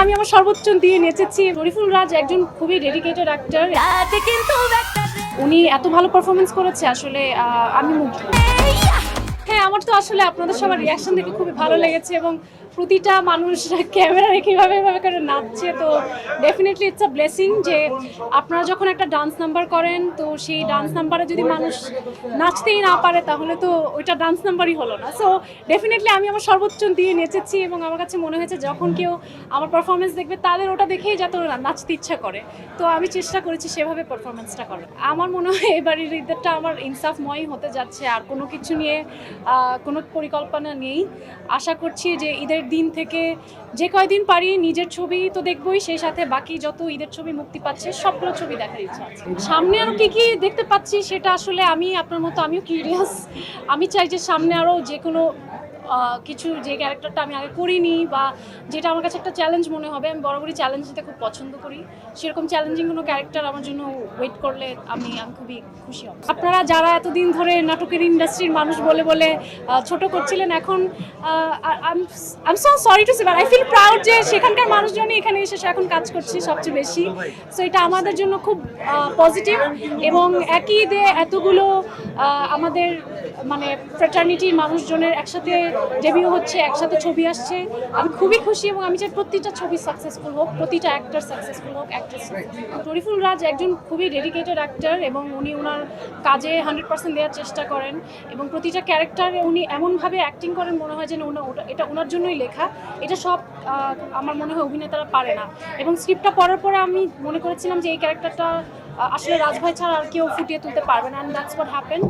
আমি আমার সর্বোচ্চ দিয়ে নেচেছি। শরীফুল রাজ একজন খুবই ডেডিকেটেড অ্যাক্টর, উনি এত ভালো পারফরমেন্স করেছে, আসলে আমি মুগ্ধ। হ্যাঁ, আমার তো আসলে আপনাদের সবার রিয়াকশন দেখে খুবই ভালো লেগেছে এবং প্রতিটা মানুষ ক্যামেরা রেখে এভাবে করে নাচছে, তো ডেফিনেটলি ইটস আ ব্লেসিং যে আপনারা যখন একটা ডান্স নাম্বার করেন তো সেই ডান্স নাম্বারে যদি মানুষ নাচতেই না পারে তাহলে তো ওইটা ডান্স নাম্বারই হলো না। সো ডেফিনেটলি আমি আমার সর্বোচ্চ দিয়ে নেচেছি এবং আমার কাছে মনে হয়েছে যখন কেউ আমার পারফরমেন্স দেখবে তাদের ওটা দেখেই যাতে নাচতে ইচ্ছা করে, তো আমি চেষ্টা করেছি সেভাবে পারফরমেন্সটা করার। আমার মনে হয় এবারের ঈদটা আমার ইনসাফময় হতে যাচ্ছে, আর কোনো কিছু নিয়ে কোনো পরিকল্পনা নেই। আশা করছি যে ঈদের দিন থেকে যে কয়দিন পারি নিজের ছবি তো দেখবই, সেই সাথে বাকি যত ঈদের ছবি মুক্তি পাচ্ছে সবগুলো ছবি দেখার ইচ্ছা আছে। সামনে আরও কী কী দেখতে পাচ্ছি সেটা আসলে আমি আপনার মতো আমিও কিউরিয়াস। আমি চাই যে সামনে আরও যে কোনো কিছু, যে ক্যারেক্টারটা আমি আগে করিনি বা যেটা আমার কাছে একটা চ্যালেঞ্জ মনে হবে, আমি বরাবরই চ্যালেঞ্জ দিতে খুব পছন্দ করি, সেরকম চ্যালেঞ্জিং কোনো ক্যারেক্টার আমার জন্য ওয়েট করলে আমি খুবই খুশি হব। আপনারা যারা এতদিন ধরে নাটকের ইন্ডাস্ট্রির মানুষ বলে বলে ছোট করছিলেন, এখন I am so sorry to say, but I feel proud যে সেখানকার মানুষজনই এখানে এসে এখন কাজ করছি সবচেয়ে বেশি। সো এটা আমাদের জন্য খুব পজিটিভ, এবং একই ঈদে এতগুলো আমাদের মানে ফ্র্যাটার্নিটির মানুষজনের একসাথে ডেবিউ হচ্ছে, একসাথে ছবি আসছে, আমি খুবই খুশি এবং আমি চাই প্রতিটা ছবি সাকসেসফুল হোক, প্রতিটা অ্যাক্টর সাকসেসফুল হোক, অ্যাক্ট্রেস। শরীফুল রাজ একজন খুবই ডেডিকেটেড অ্যাক্টর এবং উনি ওনার কাজে 100% দেওয়ার চেষ্টা করেন এবং প্রতিটা ক্যারেক্টারে উনি এমনভাবে অ্যাক্টিং করেন মনে হয় যেন এটা ওনার জন্যই লেখা। এটা সব আমার মনে হয় অভিনেতারা পারে না, এবং স্ক্রিপ্টটা পড়ার পরে আমি মনে করেছিলাম যে এই ক্যারেক্টারটা আসলে রাজভাই ছাড়া আর কেউ ফুটিয়ে তুলতে পারবে না, অ্যান্ড দ্যাটস হোয়াট হ্যাপেন্ড।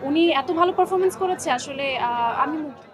উনি এত ভালো পারফরমেন্স করেছে, আসলে আমি মুগ্ধ।